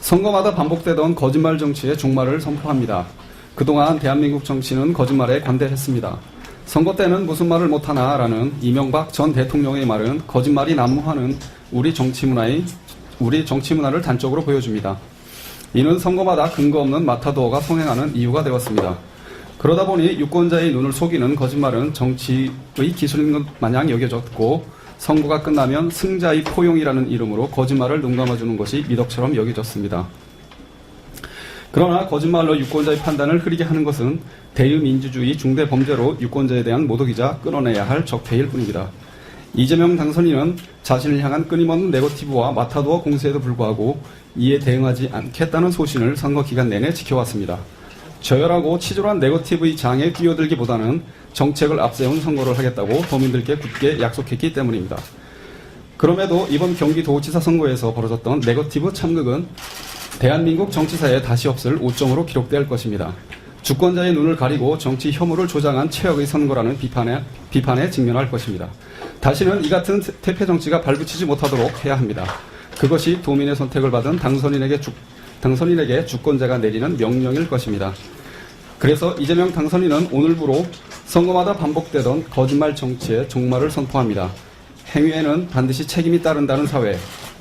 선거마다 반복되던 거짓말 정치의 종말을 선포합니다. 그동안 대한민국 정치는 거짓말에 관대했습니다. 선거 때는 무슨 말을 못하나라는 이명박 전 대통령의 말은 거짓말이 난무하는 우리 정치 문화를 단적으로 보여줍니다. 이는 선거마다 근거 없는 마타도어가 성행하는 이유가 되었습니다. 그러다 보니 유권자의 눈을 속이는 거짓말은 정치의 기술인 것 마냥 여겨졌고, 선거가 끝나면 승자의 포용이라는 이름으로 거짓말을 눈감아주는 것이 미덕처럼 여겨졌습니다. 그러나 거짓말로 유권자의 판단을 흐리게 하는 것은 대의민주주의 중대범죄로 유권자에 대한 모독이자 끊어내야 할 적폐일 뿐입니다. 이재명 당선인은 자신을 향한 끊임없는 네거티브와 마타도어 공세에도 불구하고 이에 대응하지 않겠다는 소신을 선거 기간 내내 지켜왔습니다. 저열하고 치졸한 네거티브의 장에 뛰어들기보다는 정책을 앞세운 선거를 하겠다고 도민들께 굳게 약속했기 때문입니다. 그럼에도 이번 경기도지사 선거에서 벌어졌던 네거티브 참극은 대한민국 정치사에 다시 없을 오점으로 기록될 것입니다. 주권자의 눈을 가리고 정치 혐오를 조장한 최악의 선거라는 비판에 직면할 것입니다. 다시는 이 같은 퇴폐 정치가 발붙이지 못하도록 해야 합니다. 그것이 도민의 선택을 받은 당선인에게 주권자가 내리는 명령일 것입니다. 그래서 이재명 당선인은 오늘부로 선거마다 반복되던 거짓말 정치의 종말을 선포합니다. 행위에는 반드시 책임이 따른다는 사회,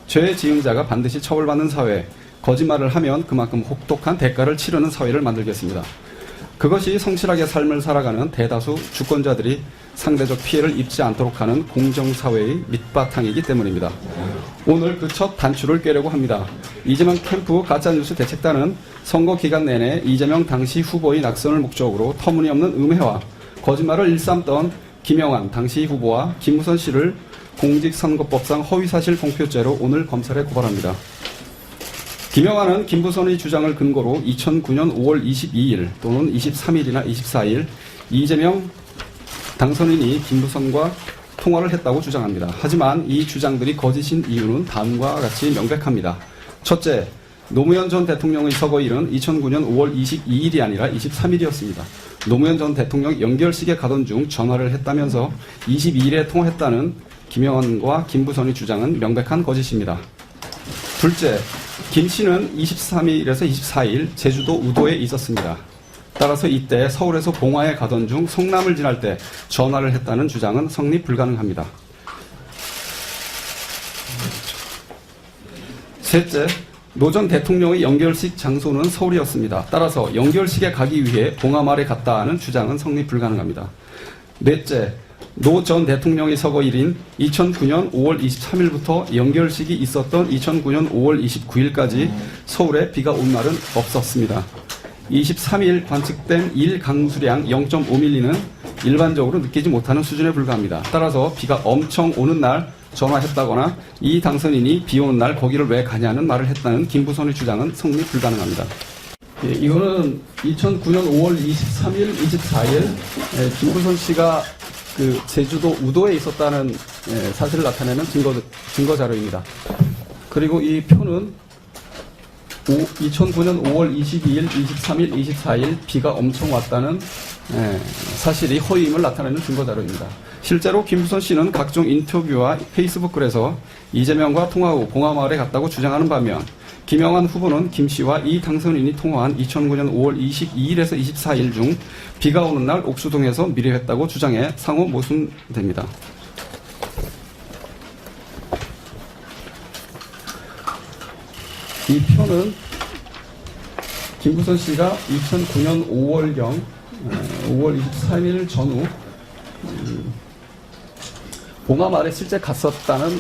죄의 지음자가 반드시 처벌받는 사회, 거짓말을 하면 그만큼 혹독한 대가를 치르는 사회를 만들겠습니다. 그것이 성실하게 삶을 살아가는 대다수 주권자들이 상대적 피해를 입지 않도록 하는 공정사회의 밑바탕이기 때문입니다. 오늘 그 첫 단추를 꿰려고 합니다. 이재명 캠프 가짜뉴스 대책단은 선거 기간 내내 이재명 당시 후보의 낙선을 목적으로 터무니없는 음해와 거짓말을 일삼던 김영환 당시 후보와 김무선 씨를 공직선거법상 허위사실 공표죄로 오늘 검찰에 고발합니다. 김영환은 김부선의 주장을 근거로 2009년 5월 22일 또는 23일이나 24일 이재명 당선인이 김부선과 통화를 했다고 주장합니다. 하지만 이 주장들이 거짓인 이유는 다음과 같이 명백합니다. 첫째, 노무현 전 대통령의 서거일은 2009년 5월 22일이 아니라 23일이었습니다. 노무현 전 대통령 연결식에 가던 중 전화를 했다면서 22일에 통화했다는 김영환과 김부선의 주장은 명백한 거짓입니다. 둘째, 김 씨는 23일에서 24일 제주도 우도에 있었습니다. 따라서 이때 서울에서 봉화에 가던 중 성남을 지날 때 전화를 했다는 주장은 성립 불가능합니다. 셋째, 노 전 대통령의 연결식 장소는 서울이었습니다. 따라서 연결식에 가기 위해 봉화마을에 갔다는 주장은 성립 불가능합니다. 넷째, 노 전 대통령의 서거일인 2009년 5월 23일부터 연결식이 있었던 2009년 5월 29일까지 서울에 비가 온 날은 없었습니다. 23일 관측된 일 강수량 0.5mm는 일반적으로 느끼지 못하는 수준에 불과합니다. 따라서 비가 엄청 오는 날 전화했다거나 이 당선인이 비 오는 날 거기를 왜 가냐는 말을 했다는 김부선의 주장은 성립 불가능합니다. 예, 이거는 2009년 5월 23일, 24일 김부선 씨가 그 제주도 우도에 있었다는 사실을 나타내는 증거 자료입니다. 그리고 이 표는 2009년 5월 22일, 23일, 24일 비가 엄청 왔다는 사실이 허위임을 나타내는 증거 자료입니다. 실제로 김부선 씨는 각종 인터뷰와 페이스북 글에서 이재명과 통화 후 봉화마을에 갔다고 주장하는 반면 김영환 후보는 김 씨와 이 당선인이 통화한 2009년 5월 22일에서 24일 중 비가 오는 날 옥수동에서 미래했다고 주장해 상호 모순됩니다. 이 표는 김부선 씨가 2009년 5월경 5월 23일 전후 봉화마을에 실제 갔었다는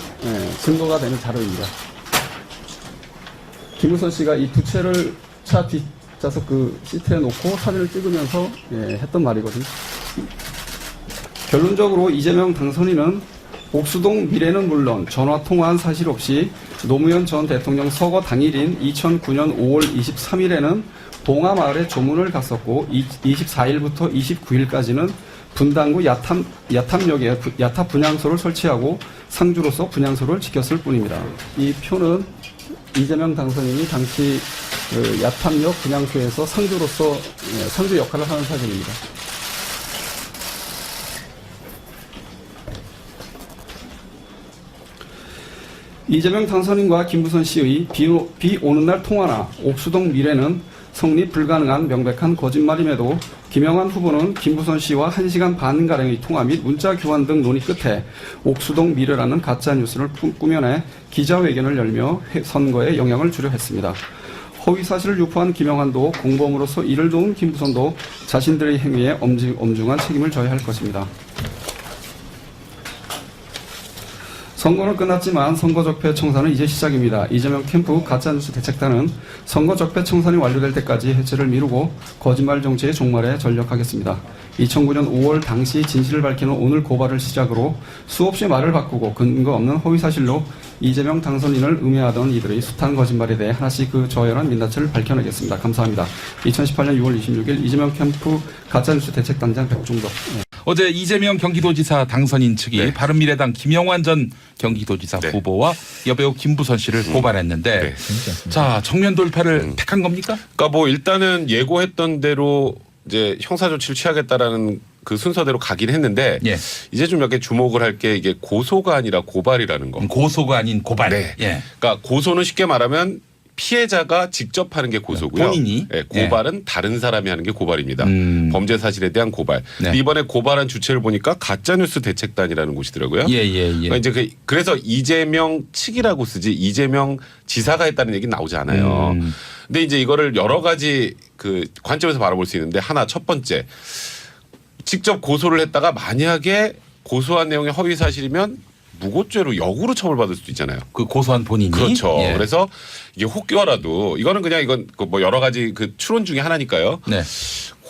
증거가 되는 자료입니다. 김부선 씨가 이 두 채를 차 뒷좌석 그 시트에 놓고 사진을 찍으면서 했던 말이거든요. 결론적으로 이재명 당선인은 옥수동 미래는 물론 전화 통화한 사실 없이 노무현 전 대통령 서거 당일인 2009년 5월 23일에는 봉화마을에 조문을 갔었고 24일부터 29일까지는 분당구 야탐역에 야탑 분향소를 설치하고 상주로서 분향소를 지켰을 뿐입니다. 이 표는 이재명 당선인이 당시 그 야탐역 분향소에서 상주로서 상주 역할을 하는 사진입니다. 이재명 당선인과 김부선 씨의 비 오는 날 통화나 옥수동 미래는 성립 불가능한 명백한 거짓말임에도 김영환 후보는 김부선 씨와 1시간 반가량의 통화 및 문자 교환 등 논의 끝에 옥수동 미래라는 가짜뉴스를 꾸며내 기자회견을 열며 선거에 영향을 주려 했습니다. 허위 사실을 유포한 김영환도 공범으로서 이를 도운 김부선도 자신들의 행위에 엄중한 책임을 져야 할 것입니다. 선거는 끝났지만 선거적폐 청산은 이제 시작입니다. 이재명 캠프 가짜뉴스 대책단은 선거적폐 청산이 완료될 때까지 해체를 미루고 거짓말 정치의 종말에 전력하겠습니다. 2009년 5월 당시 진실을 밝히는 오늘 고발을 시작으로 수없이 말을 바꾸고 근거 없는 허위사실로 이재명 당선인을 음해하던 이들의 숱한 거짓말에 대해 하나씩 그 저열한 민낯을 밝혀내겠습니다. 감사합니다. 2018년 6월 26일 이재명 캠프 가짜뉴스 대책단장 백중덕. 어제 이재명 경기도지사 당선인 측이 바른미래당 김영환 전 경기도지사 후보와 여배우 김부선 씨를 고발했는데 자 정면 돌파를 택한 겁니까? 그러니까 뭐 일단은 예고했던 대로 이제 형사 조치를 취하겠다라는 그 순서대로 가긴 했는데 이제 좀 이렇게 주목을 할 게 이게 고소가 아니라 고발이라는 거. 고소가 아닌 고발. 그러니까 고소는 쉽게 말하면 피해자가 직접 하는 게 고소고요. 본인이. 고발은 다른 사람이 하는 게 고발입니다. 범죄 사실에 대한 고발. 이번에 고발한 주체를 보니까 가짜뉴스 대책단이라는 곳이더라고요. 그러니까 이제 그래서 이재명 측이라고 쓰지 이재명 지사가 했다는 얘기는 나오지 않아요. 근데 이제 이거를 여러 가지 그 관점에서 바라볼 수 있는데 하나 첫 번째 직접 고소를 했다가 만약에 고소한 내용이 허위 사실이면 무고죄로 역으로 처벌받을 수도 있잖아요. 그 고소한 본인이. 그렇죠. 그래서 이게 혹여라도 이거는 그냥 이건 뭐 여러 가지 그 추론 중에 하나니까요.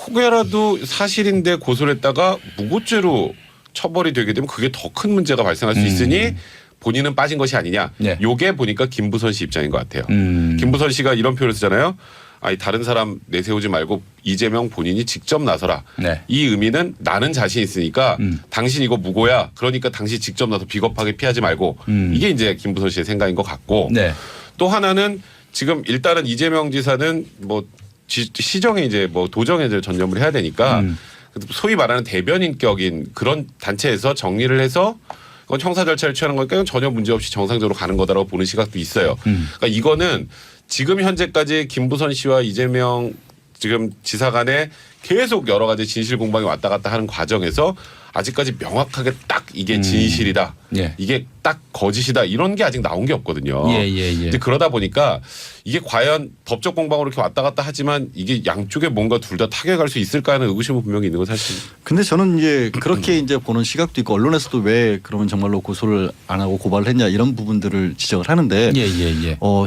혹여라도 사실인데 고소를 했다가 무고죄로 처벌이 되게 되면 그게 더 큰 문제가 발생할 수 있으니 본인은 빠진 것이 아니냐. 요게 보니까 김부선 씨 입장인 것 같아요. 김부선 씨가 이런 표현을 쓰잖아요. 아니 다른 사람 내세우지 말고 이재명 본인이 직접 나서라. 이 의미는 나는 자신 있으니까 당신 이거 무고야. 그러니까 당신 직접 나서 비겁하게 피하지 말고 이게 이제 김부선 씨의 생각인 것 같고 또 하나는 지금 일단은 이재명 지사는 뭐 시정에 이제 뭐 도정에 전념을 해야 되니까 소위 말하는 대변인격인 그런 단체에서 정리를 해서 그건 형사 절차를 취하는 거니까 전혀 문제없이 정상적으로 가는 거다라고 보는 시각도 있어요. 그러니까 이거는 지금 현재까지 김부선 씨와 이재명 지금 지사 간에 계속 여러 가지 진실 공방이 왔다 갔다 하는 과정에서 아직까지 명확하게 딱 이게 진실이다. 이게 딱 거짓이다. 이런 게 아직 나온 게 없거든요. 이제 그러다 보니까 이게 과연 법적 공방으로 이렇게 왔다 갔다 하지만 이게 양쪽에 뭔가 둘 다 타격할 수 있을까 하는 의구심은 분명히 있는 건 사실입니다. 근데 저는 이제 그렇게 이제 보는 시각도 있고 언론에서도 왜 그러면 정말로 고소를 안 하고 고발을 했냐 이런 부분들을 지적을 하는데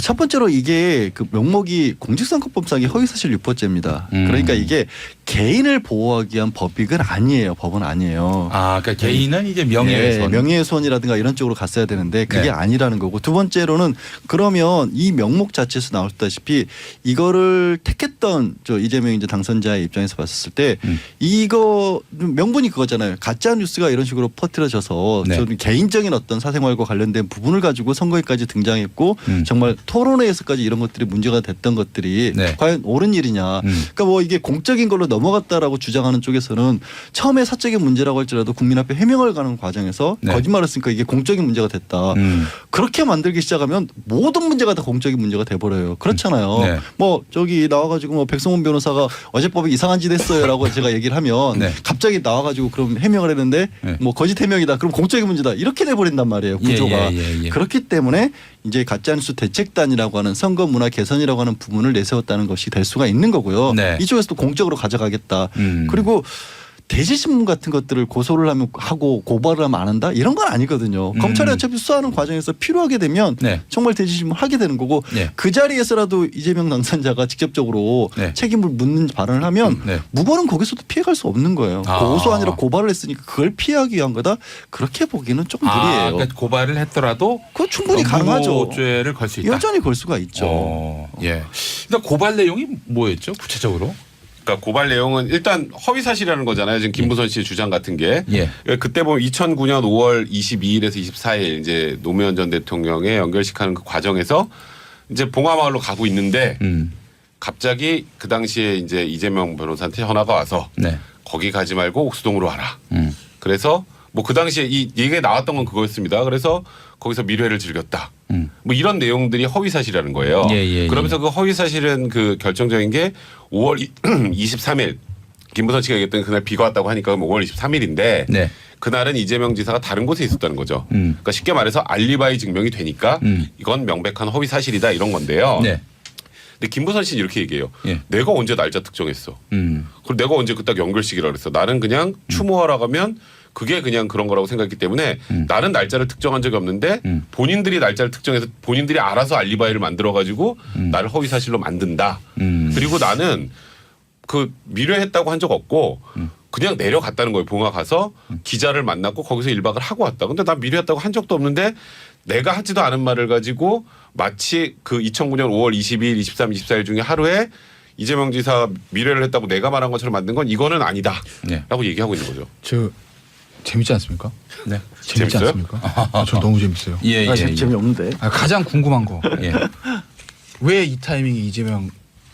첫 번째로 이게 그 명목이 공직선거법상의 허위사실 유포죄입니다. 그러니까 이게 개인을 보호하기 위한 법익은 아니에요. 법은 아니에요. 아, 그러니까 개인은 이제 명예훼손. 명예훼손이라든가 이런 쪽으로 갔어야 되는데 그게 아니라는 거고 두 번째로는 그러면 이 명목 자체에서 나왔다시피 이거를 택했던 저 이재명 이제 당선자의 입장에서 봤을 때 이거 명분이 그거잖아요. 가짜 뉴스가 이런 식으로 퍼뜨려져서 저는 개인적인 어떤 사생활과 관련된 부분을 가지고 선거에까지 등장했고 정말 토론회에서까지 이런 것들이 문제가 됐던 것들이 과연 옳은 일이냐. 그러니까 뭐 이게 공적인 걸로 넘어갔다라고 주장하는 쪽에서는 처음에 사적인 문제라고 할지라도 국민 앞에 해명을 가는 과정에서 거짓말을 했으니까 이게 공적인 문제가 됐다. 그렇게 만들기 시작하면 모든 문제가 다 공적인 문제가 돼버려요. 그렇잖아요. 뭐 저기 나와가지고 뭐 백성원 변호사가 어젯밤에 이상한 짓 했어요라고 제가 얘기를 하면 갑자기 나와가지고 그럼 해명을 했는데 뭐 거짓 해명이다. 그럼 공적인 문제다. 이렇게 돼버린단 말이에요. 구조가. 그렇기 때문에 이제 가짜뉴스 대책단이라고 하는 선거 문화 개선이라고 하는 부분을 내세웠다는 것이 될 수가 있는 거고요. 이쪽에서도 공적으로 가져가겠다. 그리고 대지신문 같은 것들을 고소를 하면 하고 고발을 하면 안 한다 이런 건 아니거든요. 검찰이 어차피 수사하는 과정에서 필요하게 되면 정말 대지신문 하게 되는 거고 그 자리에서라도 이재명 당선자가 직접적으로 책임을 묻는 발언을 하면 무고는 거기서도 피해갈 수 없는 거예요. 고소 아니라 고발을 했으니까 그걸 피하기 위한 거다. 그렇게 보기는 좀 무리예요. 그러니까 고발을 했더라도 그거 충분히 가능하죠. 무고죄를 걸 수 있다. 여전히 걸 수가 있죠. 그러니까 고발 내용이 뭐였죠? 구체적으로? 그러니까 고발 내용은 일단 허위 사실이라는 거잖아요. 지금 김부선 씨의 주장 같은 게 그때 보면 2009년 5월 22일에서 24일 이제 노무현 전 대통령의 연결식하는 그 과정에서 이제 봉화마을로 가고 있는데 갑자기 그 당시에 이제 이재명 변호사한테 전화가 와서 거기 가지 말고 옥수동으로 와라. 그래서 뭐 그 당시에 이 얘기가 나왔던 건 그거였습니다. 그래서 거기서 밀회를 즐겼다. 뭐 이런 내용들이 허위 사실이라는 거예요. 그러면서 그 허위 사실은 그 결정적인 게 5월 23일 김부선 씨가 얘기했던 그날 비가 왔다고 하니까 5월 23일인데 네. 그날은 이재명 지사가 다른 곳에 있었다는 거죠. 그러니까 쉽게 말해서 알리바이 증명이 되니까 이건 명백한 허위 사실이다 이런 건데요. 네. 근데 김부선 씨는 이렇게 얘기해요. 예. 내가 언제 날짜 특정했어. 그리고 내가 언제 그 딱 연결식이라고 그랬어. 나는 그냥 추모하러 가면 그게 그냥 그런 거라고 생각했기 때문에 나는 날짜를 특정한 적이 없는데 본인들이 날짜를 특정해서 본인들이 알아서 알리바이를 만들어가지고 나를 허위 사실로 만든다. 그리고 나는 그 미뢰했다고 한 적 없고 그냥 내려갔다는 거예요. 봉화 가서 기자를 만났고 거기서 1박을 하고 왔다. 근데 난 미뢰했다고 한 적도 없는데 내가 하지도 않은 말을 가지고 마치 그 2009년 5월 22일, 23, 24일 중에 하루에 이재명 지사 미뢰를 했다고 내가 말한 것처럼 만든 건 이거는 아니다. 네. 라고 얘기하고 있는 거죠. 저 재밌지 않습니까? 네. 재밌지 재밌어요? 않습니까? 저 너무 재밌어요. 예, 예, 예. 재미없는데. 가장 궁금한 거. 예. 왜 이 타이밍에 이재명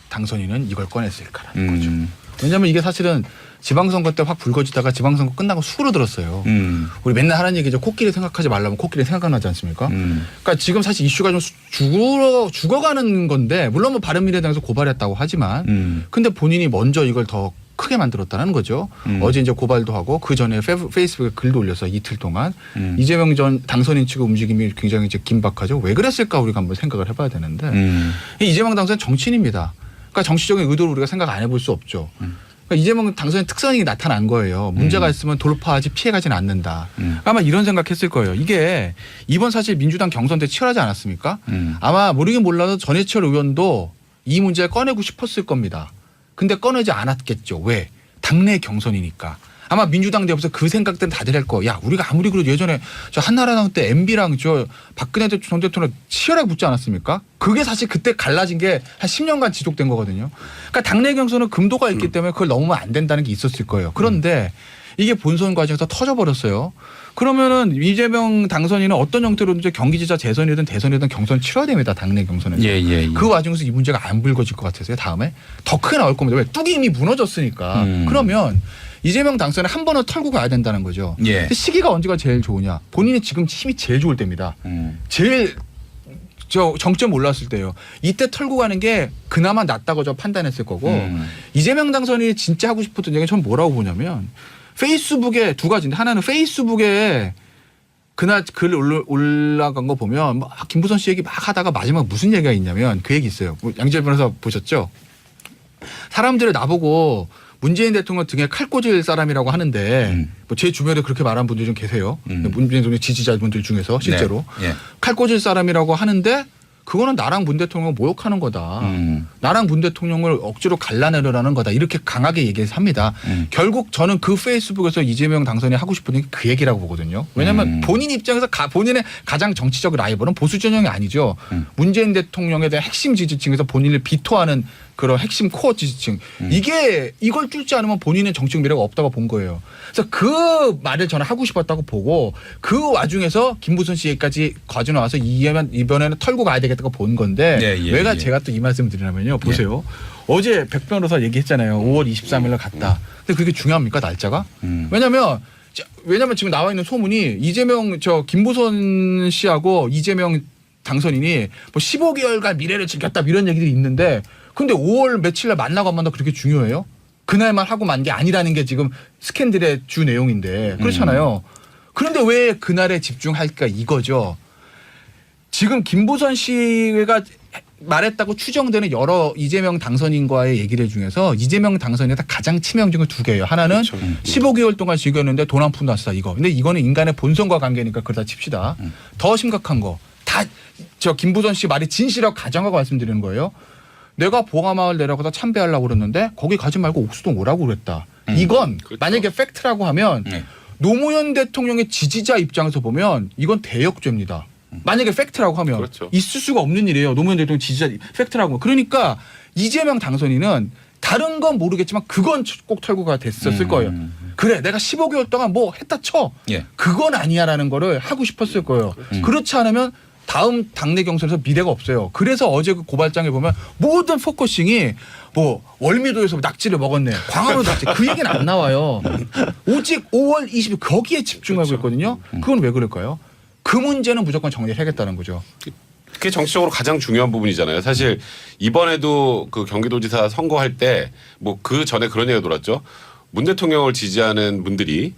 당선인은 이걸 꺼냈을까라는 거죠. 음. 왜냐하면 이게 사실은 지방선거 때 확 불거지다가 지방선거 끝나고 수그러들었어요. 우리 맨날 하는 얘기죠. 코끼리 생각하지 말라면 코끼리 생각나지 않습니까? 그러니까 지금 사실 이슈가 좀 죽어가는 건데 물론 뭐 바른미래당에서 고발했다고 하지만 근데 본인이 먼저 이걸 더 크게 만들었다는 거죠. 어제 이제 고발도 하고 그 전에 페이스북에 글도 올려서 이틀 동안 이재명 전 당선인 측의 움직임이 굉장히 이제 긴박하죠. 왜 그랬을까 우리가 한번 생각을 해봐야 되는데 이재명 당선인 정치인입니다. 그러니까 정치적인 의도를 우리가 생각 안 해볼 수 없죠. 그러니까 이재명 당선인 특성이 나타난 거예요. 문제가 있으면 돌파하지 피해가지는 않는다. 아마 이런 생각했을 거예요. 이게 이번 사실 민주당 경선 때 치열하지 않았습니까? 아마 모르긴 몰라도 전해철 의원도 이 문제 꺼내고 싶었을 겁니다. 근데 꺼내지 않았겠죠. 왜? 당내 경선이니까. 아마 민주당 내에서 그 생각들은 다들 할 거. 야, 우리가 아무리 그래도 예전에 저 한나라당 때 MB랑 저 박근혜 전 대통령 치열하게 붙지 않았습니까? 그게 사실 그때 갈라진 게 한 10년간 지속된 거거든요. 그러니까 당내 경선은 금도가 있기 때문에 그걸 넘으면 안 된다는 게 있었을 거예요. 그런데 이게 본선 과정에서 터져버렸어요. 그러면은 이재명 당선인은 어떤 형태로든지 경기지사 재선이든 대선이든 경선 치러야 됩니다. 당내 경선은. 예. 그 와중에서 이 문제가 안 불거질 것 같아서요. 다음에 더 크게 나올 겁니다. 왜? 뚝이 이미 무너졌으니까. 그러면 이재명 당선을 한 번은 털고 가야 된다는 거죠. 예. 근데 시기가 언제가 제일 좋으냐? 본인이 지금 힘이 제일 좋을 때입니다. 제일 저 정점 올랐을 때요. 이때 털고 가는 게 그나마 낫다고 저 판단했을 거고 이재명 당선인이 진짜 하고 싶었던 얘기는 전 뭐라고 보냐면 페이스북에 두 가지인데 하나는 페이스북에 그날 글 올라간 거 보면 막 김부선 씨 얘기 막 하다가 마지막 무슨 얘기가 있냐면 그 얘기 있어요. 양지열 변호사 보셨죠? 사람들을 나보고 문재인 대통령 등에 칼 꽂을 사람이라고 하는데 뭐 제 주변에 그렇게 말한 분들이 좀 계세요. 문재인 대통령 지지자분들 중에서 실제로 네. 예. 칼 꽂을 사람이라고 하는데 그거는 나랑 문 대통령을 모욕하는 거다. 나랑 문 대통령을 억지로 갈라내려는 거다. 이렇게 강하게 얘기해서 합니다. 결국 저는 그 페이스북에서 이재명 당선이 하고 싶은 게 그 얘기라고 보거든요. 왜냐하면 본인 입장에서 본인의 가장 정치적 라이벌은 보수 진영이 아니죠. 문재인 대통령에 대한 핵심 지지층에서 본인을 비토하는 그런 핵심 코어 지지층. 이걸 뚫지 않으면 본인의 정치적 미래가 없다고 본 거예요. 그래서 그 말을 저는 하고 싶었다고 보고 그 와중에서 김부선 씨까지 과정 나와서 이번에는 털고 가야 되겠다고 본 건데 왜가 제가 또 이 말씀 드리냐면요. 보세요. 어제 백 변호사 얘기했잖아요. 5월 23일로 갔다. 근데 그게 중요합니까 날짜가? 왜냐면 지금 나와 있는 소문이 이재명 김부선 씨하고 이재명 당선인이 뭐 15개월간 미래를 지켰다 이런 얘기들이 있는데 근데 5월 며칠 날 만나고 안 만나 그렇게 중요해요? 그날만 하고 만 게 아니라는 게 지금 스캔들의 주 내용인데 그렇잖아요. 그런데 왜 그날에 집중할까 이거죠. 지금 김부선 씨가 말했다고 추정되는 여러 이재명 당선인과의 얘기들 중에서 이재명 당선인이 가장 치명적인 두 개예요. 하나는 15개월 동안 즐겼는데 돈 한 푼도 안 쓰다 이거. 근데 이거는 인간의 본성과 관계니까 그러다 칩시다. 더 심각한 거. 다 김부선 씨 말이 진실이라고 가정하고 말씀드리는 거예요. 내가 봉하마을 내려가서 참배하려고 그랬는데 거기 가지 말고 옥수동 오라고 그랬다. 이건 그렇죠. 만약에 팩트라고 하면 노무현 대통령의 지지자 입장에서 보면 이건 대역죄입니다. 만약에 팩트라고 하면 그렇죠. 있을 수가 없는 일이에요. 노무현 대통령 지지자 팩트라고. 그러니까 이재명 당선인은 다른 건 모르겠지만 그건 꼭 털고 가 됐었을 거예요. 그래 내가 15개월 동안 뭐 했다 쳐. 그건 아니야라는 거를 하고 싶었을 거예요. 그렇지 않으면 다음 당내 경선에서 미래가 없어요. 그래서 어제 그 고발장에 보면 모든 포커싱이 뭐 월미도에서 낙지를 먹었네. 광화문 낙지 그 얘기는 안 나와요. 오직 5월 20일 거기에 집중하고 있거든요. 그건 왜 그럴까요? 그 문제는 무조건 정리해야겠다는 거죠. 그게 정치적으로 가장 중요한 부분이잖아요. 사실 이번에도 그 경기도지사 선거할 때 뭐 그 전에 그런 얘기가 돌았죠. 문 대통령을 지지하는 분들이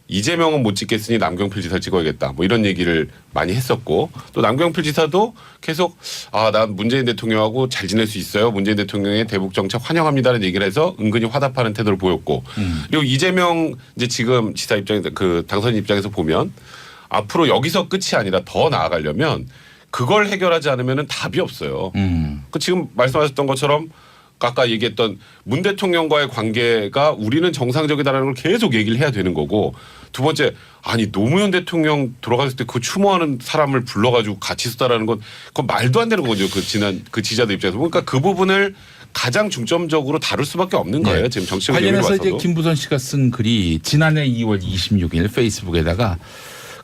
이재명은 못 찍겠으니 남경필 지사를 찍어야겠다. 뭐 이런 얘기를 많이 했었고 또 남경필 지사도 계속 난 문재인 대통령하고 잘 지낼 수 있어요. 문재인 대통령의 대북 정책 환영합니다라는 얘기를 해서 은근히 화답하는 태도를 보였고 그리고 이재명 이제 지금 지사 입장에서 그 당선인 입장에서 보면 앞으로 여기서 끝이 아니라 더 나아가려면 그걸 해결하지 않으면 답이 없어요. 그 지금 말씀하셨던 것처럼 아까 얘기했던 문 대통령과의 관계가 우리는 정상적이다라는 걸 계속 얘기를 해야 되는 거고 두 번째 아니 노무현 대통령 돌아갔을 때 그 추모하는 사람을 불러가지고 같이 썼다라는 건 그건 말도 안 되는 거죠. 그 지지자들 입장에서 그러니까 그 부분을 가장 중점적으로 다룰 수밖에 없는 거예요. 네. 지금 정치적 관련해서 얘기를 이제 봐서도. 김부선 씨가 쓴 글이 지난해 2월 26일 페이스북에다가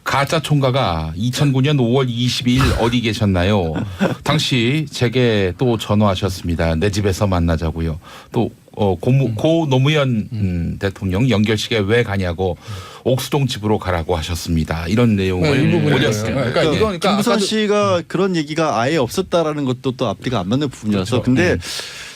가짜 총가가 2009년 5월 22일 어디 계셨나요? 당시 제게 또 전화하셨습니다. 내 집에서 만나자고요. 또 고 노무현 대통령 연결식에 왜 가냐고 옥수동 집으로 가라고 하셨습니다. 이런 내용을 올렸어요. 그러니까 이건 그러니까 김부선 아까도 씨가 그런 얘기가 아예 없었다라는 것도 또 앞뒤가 안 맞는 부분이라서 그렇죠. 근데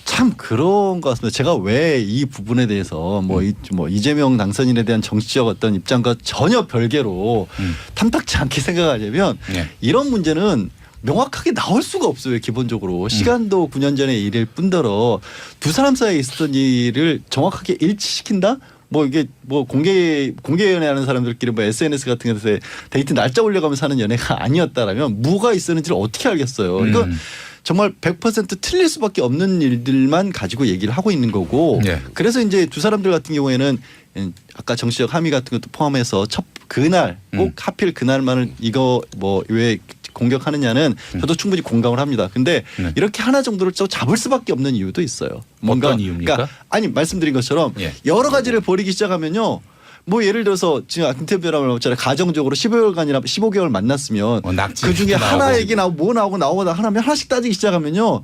참 그런 것 같습니다. 제가 왜 이 부분에 대해서 뭐 이재명 당선인에 대한 정치적 어떤 입장과 전혀 별개로 탐탁치 않게 생각하려면 네. 이런 문제는 명확하게 나올 수가 없어요. 기본적으로 시간도 9년 전의 일일 뿐더러 두 사람 사이에 있었던 일을 정확하게 일치시킨다. 뭐 이게 뭐 공개 연애하는 사람들끼리 뭐 SNS 같은 데서 데이트 날짜 올려가면서 하는 연애가 아니었다라면 뭐가 있었는지를 어떻게 알겠어요. 이거 정말 100% 틀릴 수밖에 없는 일들만 가지고 얘기를 하고 있는 거고 네. 그래서 이제 두 사람들 같은 경우에는 아까 정치적 함의 같은 것도 포함해서 그날 꼭 하필 그날만을 이거 뭐 왜 공격하느냐는 저도 충분히 공감을 합니다. 근데 네. 이렇게 하나 정도를 또 잡을 수밖에 없는 이유도 있어요. 뭔가 어떤 이유입니까? 그러니까 아니 말씀드린 것처럼 예. 여러 가지를 벌이기 시작하면요. 뭐 예를 들어서 지금 인터뷰라고 했잖아요. 가정적으로 15개월 만났으면 낙지 그 중에 나오고. 하나 얘기 나오고 뭐 나오고 하나면 하나씩 따지기 시작하면요.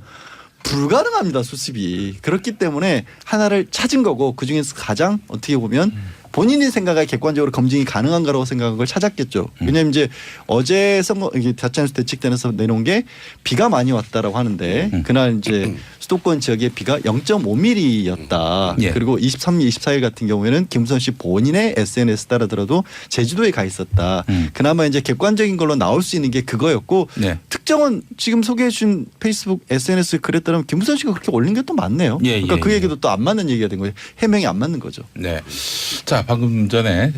불가능합니다. 수습이. 그렇기 때문에 하나를 찾은 거고 그중에서 가장 어떻게 보면 본인이 생각할 객관적으로 검증이 가능한 거라고 생각한 걸 찾았겠죠. 왜냐하면 이제 어제 선거 자치연수 대책단에서 내놓은 게 비가 많이 왔다라고 하는데 그날 이제 수도권 지역에 비가 0.5mm였다. 예. 그리고 23일, 24일 같은 경우에는 김부선 씨 본인의 SNS 따라더라도 제주도에 가 있었다. 그나마 이제 객관적인 걸로 나올 수 있는 게 그거였고 네. 특정은 지금 소개해 준 페이스북 SNS 글에 따르면 김부선 씨가 그렇게 올린 게 또 많네요. 예, 그러니까 예, 그 예. 얘기도 또 안 맞는 얘기가 된 거예요. 해명이 안 맞는 거죠. 네. 자, 방금 전에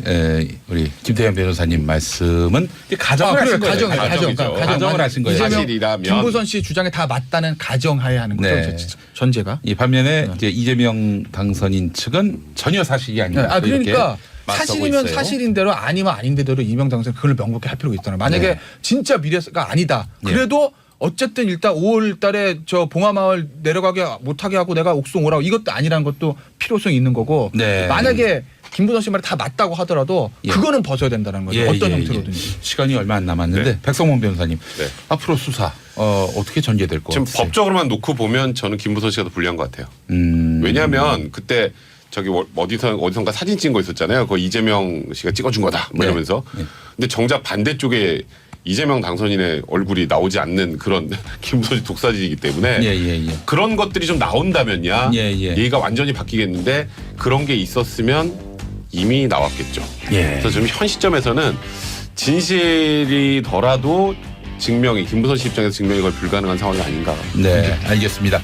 우리 김태현 변호사님 말씀은 이제 가정을 하신 거예요. 가정을 하신 거예요. 사실이라면. 김부선 씨 주장에 다 맞다는 가정하에 하는 거죠. 네. 전제가. 이 반면에 이제 이재명 당선인 측은 전혀 사실이 아니다. 그러니까 맞서고 사실이면 있어요. 사실인 대로 아니면 아닌 대로 이명 당선 그걸 명백히 할 필요가 있잖아요. 만약에 네. 진짜 미래가 아니다. 네. 그래도 어쨌든 일단 5월 달에 저 봉화마을 내려가게 못하게 하고 내가 옥수동 오라고 이것도 아니라는 것도 필요성이 있는 거고 네. 만약에 김부선 씨 말이 다 맞다고 하더라도 예. 그거는 벗어야 된다는 거죠. 어떤 형태로든지. 시간이 얼마 안 남았는데 네. 백성원 변호사님 네. 앞으로 수사 어떻게 전개될 것 지금 같으세요? 법적으로만 놓고 보면 저는 김부선 씨가 더 불리한 것 같아요. 왜냐하면 그때 저기 어디선가 사진 찍은 거 있었잖아요. 그거 이재명 씨가 찍어준 거다. 뭐 네. 이러면서. 네. 근데 정작 반대쪽에 이재명 당선인의 얼굴이 나오지 않는 그런 김부선 씨 독사진이기 때문에 예. 그런 것들이 좀 나온다면야 예. 얘기가 완전히 바뀌겠는데 그런 게 있었으면 이미 나왔겠죠. 예. 그래서 지금 현 시점에서는 진실이더라도 증명이 김부선 씨 입장에서 증명이 거의 불가능한 상황이 아닌가. 네, 알겠습니다.